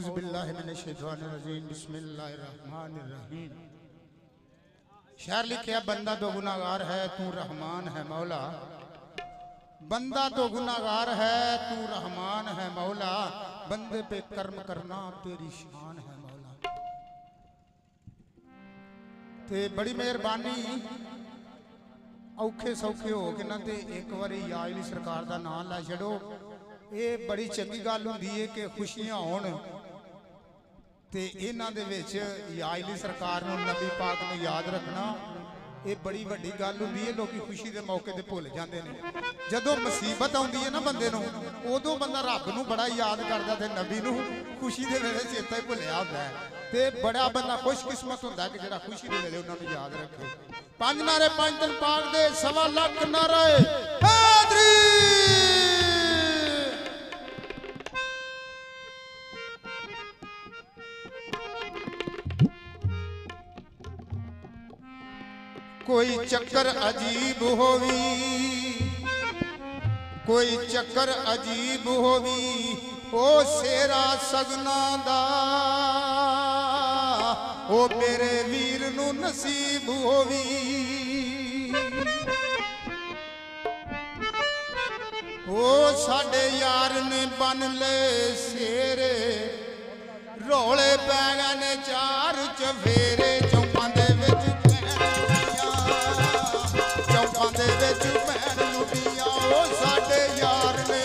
औज़ुबिल्लाहिमिनश्शैतानिर्रजीम बिस्मिल्लाहिर्रहमानिर्रहीम। शायर लिखे बंदा तो गुनाहगार है तू रहमान है मौला, बंदा तो गुनाहगार है तू रहमान है मौला, बंदे पे कर्म करना तेरी शान है मौला। ते बड़ी मेहरबानी औखे सौखे हो के ना ते एक बारी याजली सरकार का नाम लै छड़ो। ये बड़ी चंगी गल हुंदी है कि खुशियां होण ते इन्हां दे विच याजली सरकार नूं नबी पाक नूं याद रखना ये बड़ी वड्डी गल हुंदी है। लोग खुशी के मौके ते भुल जाते हैं। जदों मुसीबत आउंदी है ना बंदे नूं उदों बंदा रब नूं बड़ा याद करदा ते नबी नूं खुशी दे वेले चेता ही भुलिया हुंदा है। ते बड़ा बंदा खुशकिस्मत हुंदा कि जिहड़ा खुशी दे वेले उन्हां नूं याद रखे। पंज नारे पंज दिन पाक दे 1.25 लाख नारे हैदरी। कोई चक्कर अजीब होवी, कोई चक्कर अजीब होवी ओ शेरा सगना दा, ओ मेरे वीर नू नसीब होवी। ओ साडे यार ने बन ले शेरे, रोले पै गए ने चार चफेरे। चौंकां दे विच दे विच भैन लुटियां ओ साडे यार ने।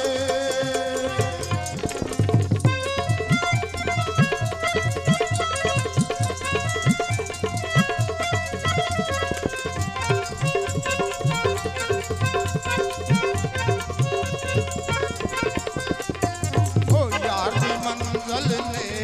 ओ यार दी मंज़िल ने